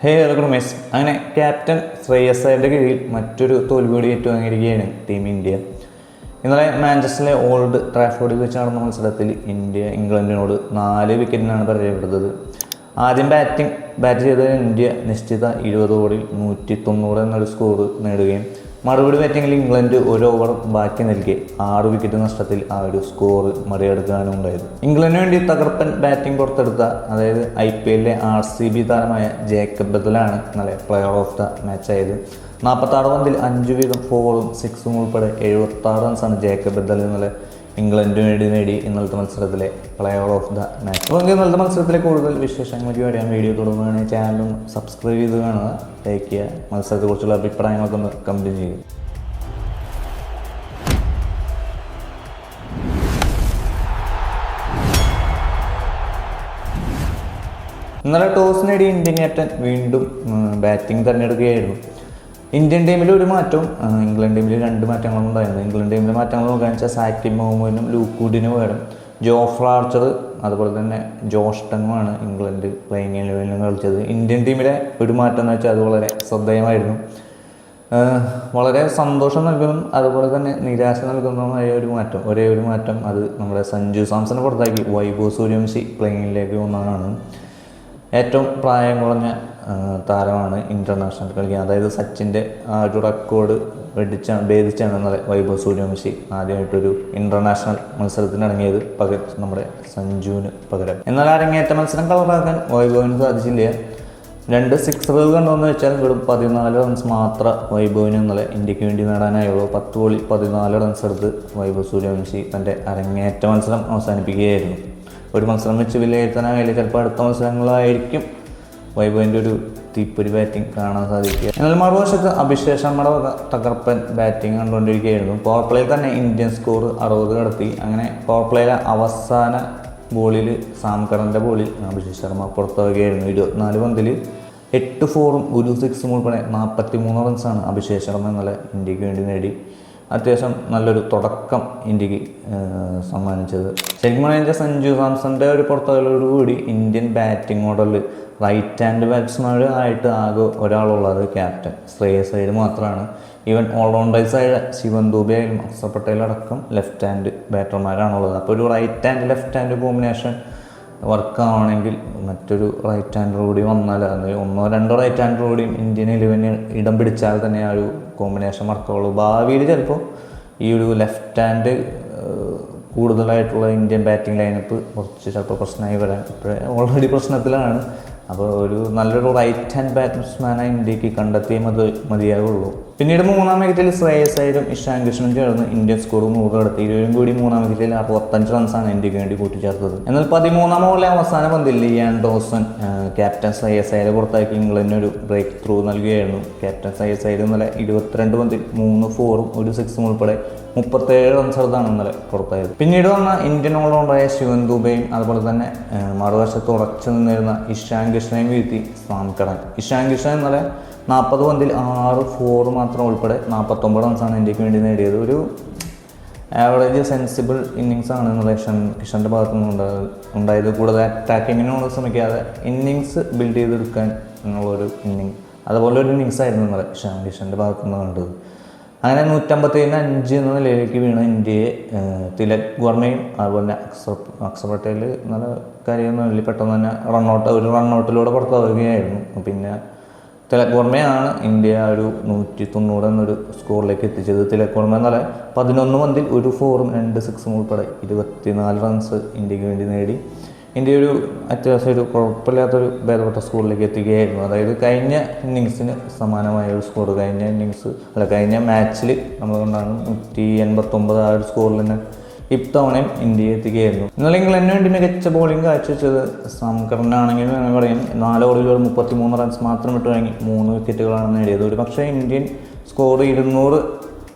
രമേശ് അങ്ങനെ ക്യാപ്റ്റൻ ശ്രേയസ് അയ്യരുടെ കീഴിൽ മറ്റൊരു തോൽവി ഏറ്റുവാങ്ങിയിരിക്കുകയാണ് ടീം ഇന്ത്യ. ഇന്നലെ മാഞ്ചസ്റ്ററിലെ ഓൾഡ് ട്രാഫോർഡിൽ വെച്ച് നടന്ന മത്സരത്തിൽ ഇന്ത്യ ഇംഗ്ലണ്ടിനോട് 4 വിക്കറ്റിനാണ് പരാജയപ്പെടുന്നത്. ആദ്യം ബാറ്റ് ചെയ്ത ഇന്ത്യ നിശ്ചിത 20 ഓവറിൽ 190 എന്നൊരു സ്കോർ നേടുകയും മറുപടി ബാറ്റിങ്ങിൽ ഇംഗ്ലണ്ട് ഒരു ഓവർ ബാക്കി നൽകി 6 വിക്കറ്റ് നഷ്ടത്തിൽ ആ ഒരു സ്കോർ മറികടക്കാനും ഉണ്ടായത്. ഇംഗ്ലണ്ടിന് വേണ്ടി തകർപ്പൻ ബാറ്റിംഗ് പുറത്തെടുത്ത അതായത് IPL RCB താരമായ ജേക്കബ് ബദലാണ് ഇന്നലെ പ്ലെയർ ഓഫ് ദ മാച്ച് ആയത്. 46 പന്തിൽ 5 വീതം 4ഉം 6ഉം ഉൾപ്പെടെ 76 റൺസാണ് ജേക്കബ് ബദൽ ഇന്നലെ ഇംഗ്ലണ്ടിന് വേണ്ടി നേടി ഇന്നലത്തെ മത്സരത്തിലെ പ്ലെയർ ഓഫ് ദ മാച്ച്. അപ്പോൾ ഇന്നലത്തെ മത്സരത്തിലെ കൂടുതൽ വിശേഷങ്ങൾക്ക് വേണ്ടിയാണ് വീഡിയോ തുടങ്ങുകയാണെങ്കിൽ ചാനലും സബ്സ്ക്രൈബ് ചെയ്ത് കാണുക, ലൈക്ക് ചെയ്യുക, മത്സരത്തെക്കുറിച്ചുള്ള അഭിപ്രായങ്ങളൊക്കെ ഒന്ന് കമൻറ്റ് ചെയ്യുക. ഇന്നലെ ടോസ് നേടിയ ഇന്ത്യൻ ക്യാപ്റ്റൻ വീണ്ടും ബാറ്റിംഗ് തിരഞ്ഞെടുക്കുകയായിരുന്നു. ഇന്ത്യൻ ടീമിൽ ഒരു മാറ്റവും ഇംഗ്ലണ്ട് ടീമിൽ 2 മാറ്റങ്ങളും ഉണ്ടായിരുന്നു. ഇംഗ്ലണ്ട് ടീമിലെ മാറ്റങ്ങൾ നോക്കുകയാണെന്ന് വെച്ചാൽ സാക്കിബ് മുഹമ്മദിനും ലൂക്കൂഡിനും പകരം ജോഫ്ര ആർച്ചർ അതുപോലെ തന്നെ ജോഷ് ടങ്ങുമാണ് ഇംഗ്ലണ്ട് പ്ലേയിങ് 11 കളിച്ചത്. ഇന്ത്യൻ ടീമിലെ ഒരു മാറ്റം എന്ന് വെച്ചാൽ അത് വളരെ ശ്രദ്ധേയമായിരുന്നു. വളരെ സന്തോഷം നൽകുന്നതും അതുപോലെ തന്നെ നിരാശ നൽകുന്നതുമായ ഒരേ ഒരു മാറ്റം അത് നമ്മുടെ സഞ്ജു സാംസനെ പുറത്താക്കി വൈഭവ് സൂര്യവംശി പ്ലേയിങ്ങിലേക്ക് വന്നതാണ്. ഏറ്റവും പ്രായം കുറഞ്ഞ താരമാണ് ഇൻ്റർനാഷണൽ കളിക്കാൻ, അതായത് സച്ചിൻ്റെ ആ ഒരു റെക്കോർഡ് ഭേദിച്ചാണ് ഇന്നലെ വൈഭവ് സൂര്യവംശി ആദ്യമായിട്ടൊരു ഇൻ്റർനാഷണൽ മത്സരത്തിന് ഇറങ്ങിയത് നമ്മുടെ സഞ്ജുവിന് പകരം. എന്നാൽ അരങ്ങേറ്റ മത്സരം കളറാക്കാൻ വൈഭവിന് സാധിച്ചില്ല. 2 സിക്സറുകൾ കണ്ടുവെന്ന് വെച്ചാൽ വെറും 14 റൺസ് മാത്രം വൈഭവിന് ഇന്നലെ ഇന്ത്യക്ക് വേണ്ടി നേടാനായുള്ളൂ. 10 ബോളിൽ 14 റൺസ് എടുത്ത് വൈഭവ് സൂര്യവംശി തൻ്റെ അരങ്ങേറ്റ മത്സരം അവസാനിപ്പിക്കുകയായിരുന്നു. ഒരു മത്സരം വെച്ച് വിലയിരുത്താനായാലും ചിലപ്പോൾ അടുത്ത മത്സരങ്ങളായിരിക്കും വൈഭവിൻ്റെ ഒരു തീപ്പൊരി ബാറ്റിംഗ് കാണാൻ സാധിക്കുക. എന്നാൽ മറുവശത്ത് അഭിഷേക് ശർമ്മയുടെ തകർപ്പൻ ബാറ്റിംഗ് കണ്ടുകൊണ്ടിരിക്കുകയായിരുന്നു. പവർ പ്ലേയിൽ തന്നെ ഇന്ത്യൻ സ്കോർ 60 കടത്തി. അങ്ങനെ പവർ പ്ലേയിലെ അവസാന ബോളിൽ സാം കറൻ്റെ ബോളിൽ അഭിഷേക് ശർമ്മ പുറത്താവുകയായിരുന്നു. 24 പന്തിൽ 8 4ഉം 1 6ഉം ഉൾപ്പെടെ 43 റൺസാണ് അഭിഷേക് ശർമ്മ ഇന്നലെ ഇന്ത്യക്ക് വേണ്ടി നേടി അത്യാവശ്യം നല്ലൊരു തുടക്കം ഇന്ത്യക്ക് സമ്മാനിച്ചത്. ശരിക്കും പറഞ്ഞാൽ സഞ്ജു സാംസൻ്റെ ഒരു പുറത്താകലോടുകൂടി ഇന്ത്യൻ ബാറ്റിംഗ് മോഡലിൽ റൈറ്റ് ഹാൻഡ് ബാറ്റ്സ്മാൻ ആയിട്ട് ആകെ ഒരാളുള്ളത് ക്യാപ്റ്റൻ ശ്രേയസ് അയ്യർ മാത്രമാണ്. ഈവൻ ഓൾറൗണ്ടേഴ്സായ ശിവൻ ദുബെ ആയാലും അക്സർ പട്ടേൽ അടക്കം ലെഫ്റ്റ് ഹാൻഡ് ബാറ്റർമാരാണുള്ളത്. അപ്പോൾ ഒരു right hand left hand combination വർക്കാവണമെങ്കിൽ മറ്റൊരു റൈറ്റ് ഹാൻഡർ കൂടി വന്നാൽ അത് 1-2 റൈറ്റ് ഹാൻഡർ കൂടിയും ഇന്ത്യൻ 11 ഇടം പിടിച്ചാൽ തന്നെ ആ ഒരു കോമ്പിനേഷൻ വർക്കാവുള്ളൂ. ഭാവിയിൽ ചിലപ്പോൾ ഈ ഒരു ലെഫ്റ്റ് ഹാൻഡ് കൂടുതലായിട്ടുള്ള ഇന്ത്യൻ ബാറ്റിംഗ് ലൈനപ്പ് കുറച്ച് ചിലപ്പോൾ പ്രശ്നമായി വരാൻ ഓൾറെഡി പ്രശ്നത്തിലാണ്. അപ്പോൾ ഒരു നല്ലൊരു റൈറ്റ് ഹാൻഡ് ബാറ്റ്സ്മാനായി ഇന്ത്യക്ക് കണ്ടെത്തിയേ മതിയാകുള്ളൂ. പിന്നീട് 3-ാം വിക്കറ്റിൽ ശ്രേയസ് അയ്യരും ഇഷാൻ കിഷനും ചേർന്ന് ഇന്ത്യൻ സ്കോർ 100 കടത്തി. ഇരുവരും കൂടി 3-ാം വിക്കറ്റിൽ 65 റൺസാണ് ഇന്ത്യക്ക് വേണ്ടി കൂട്ടിച്ചേർത്തത്. എന്നാൽ 13-ാം ഓവറിലെ അവസാന പന്തിൽ ലിയാൻ ഡോസൺ ക്യാപ്റ്റൻ ശ്രേയസ് അയ്യരെ പുറത്താക്കി ഇംഗ്ലണ്ടിന് ഒരു ബ്രേക്ക് ത്രൂ നൽകുകയായിരുന്നു. ക്യാപ്റ്റൻ ശ്രേയസ് അയ്യർ ഇന്നലെ 22 പന്തിൽ 3 4ഉം 1 6ഉം ഉൾപ്പെടെ 37 റൺസ് എടുത്താണ് ഇന്നലെ പുറത്തായത്. പിന്നീട് വന്ന ഇന്ത്യൻ ഓൾറൗണ്ടറായ ശിവൻ ദുബെയും അതുപോലെ തന്നെ മറുവശത്ത് ഉറച്ചു നിന്നിരുന്ന ഇഷാൻ കിഷനെയും വീഴ്ത്തി സാം കറൻ. ഇഷാൻ കിഷൻ ഇന്നലെ 40 പന്തിൽ 6 4 മാത്രം ഉൾപ്പെടെ 49 റൺസാണ് ഇന്ത്യക്ക് വേണ്ടി നേടിയത്. ഒരു ആവറേജ് സെൻസിബിൾ ഇന്നിങ്സാണ് ഇന്നലെ കിഷൻ്റെ ഭാഗത്തു നിന്ന് ഉണ്ടായത്. കൂടാതെ അറ്റാക്കിങ്ങിനോട് ശ്രമിക്കാതെ ഇന്നിങ്സ് ബിൽഡ് ചെയ്തെടുക്കാൻ എന്നുള്ളൊരു അതുപോലെ ഒരു ഇന്നിങ്സ് ആയിരുന്നു ഇന്നലെ ഇഷാൻ കിഷൻ്റെ ഭാഗത്തു നിന്ന് കണ്ടത്. അങ്ങനെ 157-5 എന്ന നിലയിലേക്ക് വീണ ഇന്ത്യയെ തിലക് വർമ്മയും അതുപോലെ അക്സർ പട്ടേൽ നല്ല കാര്യമൊന്നുമില്ല, പെട്ടെന്ന് തന്നെ ഒരു റണ്ണൗട്ടിലൂടെ പുറത്താവുകയായിരുന്നു. പിന്നെ തിലക് വർമ്മയാണ് ഇന്ത്യ ഒരു 190 എന്നൊരു സ്കോറിലേക്ക് എത്തിച്ചത്. തിലക് വർമ്മ ഇന്നലെ 11 പന്തിൽ 1 4ഉം 2 6ഉം ഉൾപ്പെടെ 24 റൺസ് ഇന്ത്യക്ക് വേണ്ടി നേടി ഇന്ത്യ ഒരു അത്യാവശ്യം ഒരു കുഴപ്പമില്ലാത്തൊരു ഭേദപ്പെട്ട സ്കോറിലേക്ക് എത്തുകയായിരുന്നു. അതായത് കഴിഞ്ഞ ഇന്നിങ്സിന് സമാനമായ ഒരു സ്കോർ കഴിഞ്ഞ മാച്ചിൽ നമ്മൾ കൊണ്ടാണ് 189 ആ ഒരു സ്കോറിൽ തന്നെ ഇത്തവണയും ഇന്ത്യയെ എത്തുകയായിരുന്നു. ഇന്നലെ ഇംഗ്ലണ്ടിന് വേണ്ടി മികച്ച ബോളിംഗ് കാഴ്ചവെച്ചത് സാം കറനാണെങ്കിലും എന്ന് പറയും 4 ഓവറിൽ 33 റൺസ് മാത്രം ഇട്ട് വാങ്ങി 3 വിക്കറ്റുകളാണ് നേടിയത്. ഒരു പക്ഷേ ഇന്ത്യൻ സ്കോർ 200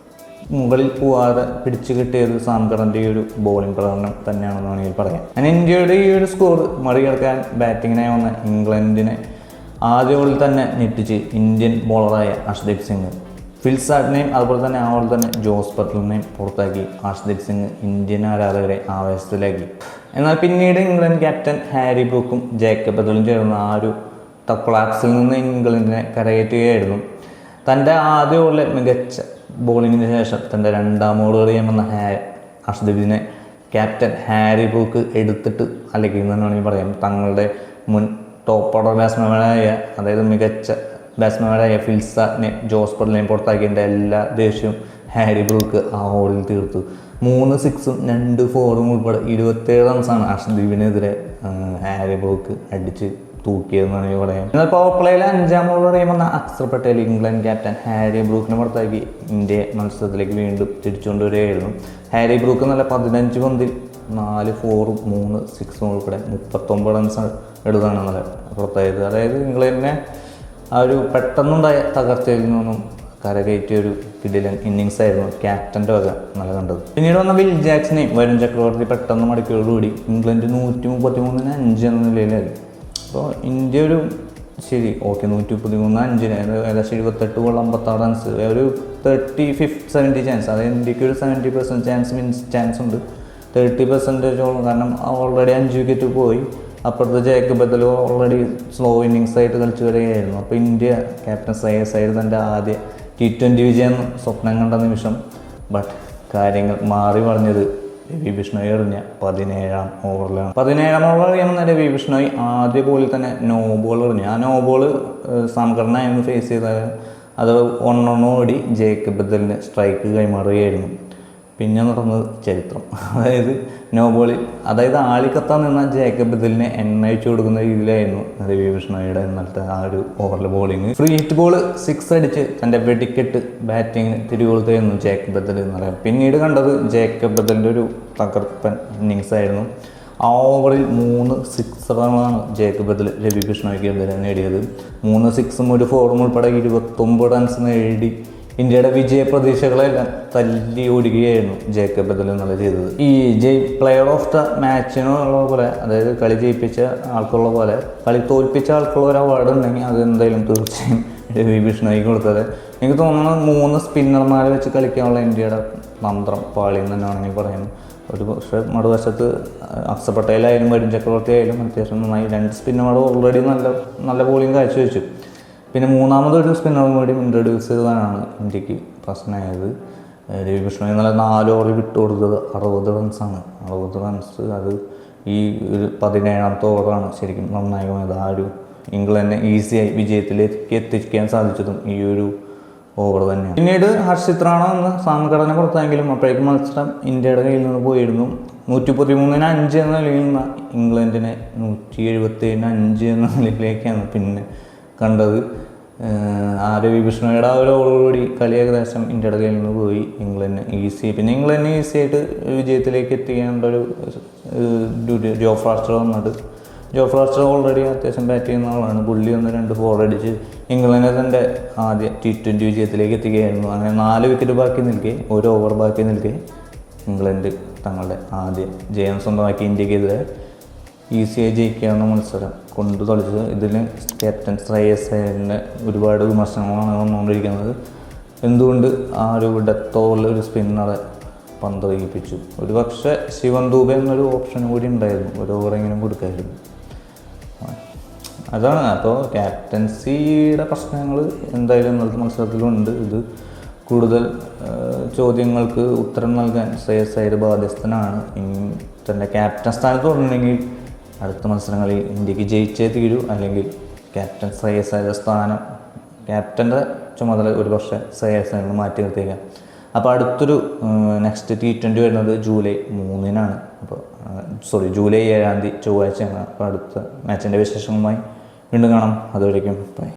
മുകളിൽ പോവാതെ പിടിച്ചു കിട്ടിയത് സാം കറൻ്റെ ഈ ഒരു ബോളിംഗ് പ്രകടനം തന്നെയാണെന്ന് വേണമെങ്കിൽ പറയാം. അങ്ങനെ ഇന്ത്യയുടെ ഈ ഒരു സ്കോർ മറികടക്കാൻ ബാറ്റിങ്ങിനായി വന്ന ഇംഗ്ലണ്ടിനെ ആദ്യ ഓവറിൽ തന്നെ ഞെട്ടിച്ച് ഇന്ത്യൻ ബോളറായ അർഷ്ദീപ് സിംഗ് ഫിൽ സാറ്റിനെയും അതുപോലെ തന്നെ ജോസ് ബട്ട്ലറിനെയും പുറത്താക്കി അർഷ്ദീപ് സിംഗ് ഇന്ത്യൻ ആരാധകരെ ആവേശത്തിലാക്കി. എന്നാൽ പിന്നീട് ഇംഗ്ലണ്ട് ക്യാപ്റ്റൻ ഹാരി ബ്രൂക്കും ജേക്കബ് ബദലും ചേർന്ന ആ ഒരു കൊളാപ്സിൽ നിന്ന് ഇംഗ്ലണ്ടിനെ കരകയറ്റുകയായിരുന്നു. തൻ്റെ ആദ്യ ഓവറിലെ മികച്ച ബോളിങ്ങിന് ശേഷം തൻ്റെ രണ്ടാം ഓവർ ചെയ്യുമെന്ന അർഷദീപിനെ ക്യാപ്റ്റൻ ഹാരി ബ്രൂക്ക് എടുത്തിട്ട് അലക്കിയെന്ന് വേണമെങ്കിൽ പറയാം. തങ്ങളുടെ മുൻ ടോപ്പ് ഓർഡർ ബാറ്റ്സ്മാനായ, അതായത് മികച്ച ബാറ്റ്സ്മാനായ ഫിൽസാനെ, ജോസ് ബട്ട്ലറിനെയും പുറത്താക്കിയതിൻ്റെ എല്ലാ ദേഷ്യവും ഹാരി ബ്രൂക്ക് ആ ഓവറിൽ തീർത്തു. 3 6ഉം 2 4ഉം ഉൾപ്പെടെ 27 റൺസാണ് അർഷദീപിനെതിരെ ഹാരി ബ്രൂക്ക് അടിച്ച് തൂക്കിയതെന്ന് വേണമെങ്കിൽ പറയാം. എന്നാൽ പവർ പ്ലേയിൽ 5ാം ഓവർ എറിയുമെന്ന Axar Patel England captain Harry ബ്രൂക്കിനെ പുറത്താക്കി ഇന്ത്യയെ മത്സരത്തിലേക്ക് വീണ്ടും തിരിച്ചുകൊണ്ടുവരികയായിരുന്നു. ഹാരി ബ്രൂക്ക് നല്ല 15 പന്തിൽ 4 4ഉം 3 6ഉം ഉൾപ്പെടെ 39 റൺസ് എടുത്താണ് നല്ല പുറത്തായത്. അതായത് ഇംഗ്ലണ്ടിനെ ആ ഒരു പെട്ടെന്നുണ്ടായ തകർച്ചയിൽ നിന്നും കരകയറ്റിയ ഒരു കിടിലൻ ഇന്നിങ്സ് ആയിരുന്നു ക്യാപ്റ്റൻ്റെ വക നല്ല കണ്ടത്. പിന്നീട് വന്ന വിൽ ജാക്സനെയും വരുൺ ചക്രവർത്തി പെട്ടെന്ന് മടക്കിയോടുകൂടി ഇംഗ്ലണ്ട് 133-5 എന്ന നിലയിലായി. അപ്പോൾ ഇന്ത്യ ഒരു ശരി ഓക്കെ 133-5 ഏകദേശം 78 ബോൾ 56 റൺസ്, ഒരു 30-70 ചാൻസ്, അതായത് ഇന്ത്യക്ക് ഒരു 70% ചാൻസ് ഉണ്ട്. 30% കാരണം ഓൾറെഡി 5 വിക്കറ്റ് പോയി. അപ്പുറത്തെ ജേക്കബ് ബദൽ ഓൾറെഡി സ്ലോ ഇന്നിങ്സ് ആയിട്ട് കളിച്ചു വരികയായിരുന്നു. അപ്പോൾ ഇന്ത്യ ക്യാപ്റ്റൻ ശ്രേയസ് അയ്യർ തൻ്റെ ആദ്യ T20 വിജയം സ്വപ്നം കണ്ട നിമിഷം. ബട്ട് കാര്യങ്ങൾ മാറി പറഞ്ഞത് രവി ബിഷ്ണോയി എറിഞ്ഞ 17ാം ഓവറിലാണ്. 17ാം ഓവർ എറിയാമെന്ന രവി ബിഷ്ണോയി ആദ്യ ബോളിൽ തന്നെ നോ ബോൾ എറിഞ്ഞു. ആ നോ ബോൾ സംഘടനയായിരുന്നു ഫേസ് ചെയ്തത്. അത് ഓടി ജേക്കബ് ബദലിന് സ്ട്രൈക്ക് കൈമാറുകയായിരുന്നു. പിന്നെ നടന്നത് ചരിത്രം. അതായത് നോ ബോളിൽ, അതായത് ആളിക്കത്താൻ നിന്ന ജേക്കബ് ബദലിനെ എണ്ണ ഒഴിച്ചു കൊടുക്കുന്ന രീതിയിലായിരുന്നു രവി ബിഷ്ണോയിയുടെ ഇന്നലത്തെ ആ ഒരു ഓവറിലെ ബോളിങ്. ഫ്രീ ഹിറ്റ് ബോൾ 6 അടിച്ച് തൻ്റെ വെടിക്കെട്ട് ബാറ്റിങ്ങിന് തിരികൊളുത്തായിരുന്നു ജേക്കബ് ബദൽ എന്ന് പറയാം. പിന്നീട് കണ്ടത് ജേക്കബ് ബദലിൻ്റെ ഒരു തകർപ്പൻ ഇന്നിങ്സ് ആയിരുന്നു. ആ ഓവറിൽ 3 6 ജേക്കബ് ബദൽ രവി ബിഷ്ണോയ്ക്ക് എതിരെ നേടിയത്. 3 6ഉം 1 4ഉം ഉൾപ്പെടെ 29 റൺസ് നേടി ഇന്ത്യയുടെ വിജയ പ്രതീക്ഷകളെല്ലാം തല്ലി ഓടുകയായിരുന്നു ജേക്കബ് ബദൽ എന്നുള്ളത് ചെയ്തത്. ഈ പ്ലെയർ ഓഫ് ദ മാച്ചിനുള്ള പോലെ, അതായത് കളി ജയിപ്പിച്ച ആൾക്കുള്ള പോലെ കളി തോൽപ്പിച്ച ആൾക്കുള്ള ഒരു അവാർഡ് ഉണ്ടെങ്കിൽ അത് എന്തായാലും തീർച്ചയായും രവി ബിഷ്ണോയ്ക്ക് കൊടുത്തത്. എനിക്ക് തോന്നുന്നത് 3 സ്പിന്നർമാരെ വെച്ച് കളിക്കാനുള്ള ഇന്ത്യയുടെ തന്ത്രം പാളി എന്ന് തന്നെ വേണമെങ്കിൽ പറയുന്നു. ഒരു പക്ഷേ മറുവശത്ത് അക്സർ പട്ടേലായാലും വരുൺ ചക്രവർത്തി ആയാലും അത്യാവശ്യം നന്നായി 2 സ്പിന്നർമാർ ഓൾറെഡി നല്ല ബോളിംഗ് കാഴ്ചവെച്ചു. പിന്നെ മൂന്നാമതൊരു സ്പിന്നറും കൂടി ഇൻട്രൊഡ്യൂസ് ചെയ്തതാണ് ഇന്ത്യക്ക് പ്രശ്നമായത്. രവി ബിഷ്ണോയി നല്ല 4 ഓവറിൽ വിട്ടുകൊടുത്തത് 60 റൺസാണ്. 60 റൺസ് അത് ഈ ഒരു 17ാമത്തെ ഓവറാണ് ശരിക്കും നിർണായകമായത്. ആ ഒരു ഇംഗ്ലണ്ടിനെ ഈസിയായി വിജയത്തിലേക്ക് എത്തിക്കാൻ സാധിച്ചതും ഈ ഒരു ഓവർ തന്നെയാണ്. പിന്നീട് ഹർഷിത് റാണ എന്ന് സംഘടന പുറത്തായെങ്കിലും അപ്പോഴേക്കും മത്സരം ഇന്ത്യയുടെ കയ്യിൽ നിന്ന് പോയിരുന്നു. 113-5 എന്ന നിലയിൽ നിന്ന് ഇംഗ്ലണ്ടിനെ 177-5 എന്ന നിലയിലേക്കാണ് പിന്നെ കണ്ടത്. രവി ബിഷ്ണോയുടെ ആ ഒരു ഓവറോടുകൂടി കളി ഏകദേശം ഇന്ത്യയുടെ കയ്യിൽ നിന്ന് പോയി. ഇംഗ്ലണ്ടിന് ഈസി ആയിട്ട് വിജയത്തിലേക്ക് എത്തിക്കേണ്ട ഒരു ജോഫ്ര ആർച്ചർ വന്നിട്ട്, ജോഫ്ര ആർച്ചർ ഓൾറെഡി അത്യാവശ്യം ബാറ്റ് ചെയ്യുന്ന ആളാണ്. പുള്ളി 2 4 അടിച്ച് ഇംഗ്ലണ്ടിനെ തൻ്റെ ആദ്യ T20 വിജയത്തിലേക്ക് എത്തിക്കുകയായിരുന്നു. അങ്ങനെ 4 വിക്കറ്റ് ബാക്കി നിൽക്കെ, 1 ഓവർ ബാക്കി നിൽക്കെ ഇംഗ്ലണ്ട് തങ്ങളുടെ ആദ്യ ജയം സ്വന്തമാക്കി ഇന്ത്യക്കെതിരെ ഈസിയായി ജയിക്കാവുന്ന മത്സരം കൊണ്ടു കളിച്ചത്. ഇതിൽ ക്യാപ്റ്റൻ ശ്രേയസ് അയ്യറിന് ഒരുപാട് വിമർശനങ്ങളാണ് വന്നുകൊണ്ടിരിക്കുന്നത്. എന്തുകൊണ്ട് ആ ഒരു ഡെത്ത് ഓവറിൽ ഒരു സ്പിന്നറെ പന്തെറിയിപ്പിച്ചു? ഒരു പക്ഷേ ശിവൻ ദൂബെ എന്നൊരു ഓപ്ഷൻ കൂടി ഉണ്ടായിരുന്നു, ഒരു ഓവറെങ്കിലും കൊടുക്കായിരുന്നു. അതാണ്. അപ്പോൾ ക്യാപ്റ്റൻസിയുടെ പ്രശ്നങ്ങൾ എന്തായാലും ഇന്നത്തെ മത്സരത്തിലുണ്ട്. ഇത് കൂടുതൽ ചോദ്യങ്ങൾക്ക് ഉത്തരം നൽകാൻ ശ്രേയസ് അയ്യർ ബാധ്യസ്ഥനാണ്. ഇനി തൻ്റെ ക്യാപ്റ്റൻ സ്ഥാനത്ത് തുടങ്ങണമെങ്കിൽ അടുത്ത മത്സരങ്ങളിൽ ഇന്ത്യക്ക് ജയിച്ചേ തീരൂ, അല്ലെങ്കിൽ ക്യാപ്റ്റൻ ശ്രേയസ് അയ്യരുടെ സ്ഥാനം, ക്യാപ്റ്റൻ്റെ ചുമതല ഒരു പക്ഷേ ശ്രേയസ് അയ്യറിന് മാറ്റി നിർത്തിയേക്കാം. അപ്പോൾ അടുത്തൊരു നെക്സ്റ്റ് T20 വരുന്നത് ജൂലൈ 3-നാണ്. അപ്പോൾ ജൂലൈ 7 ചൊവ്വാഴ്ചയാണ്. അപ്പോൾ അടുത്ത മാച്ചിൻ്റെ വിശേഷങ്ങളുമായി വീണ്ടും കാണാം. അതുവരേക്കും ബൈ.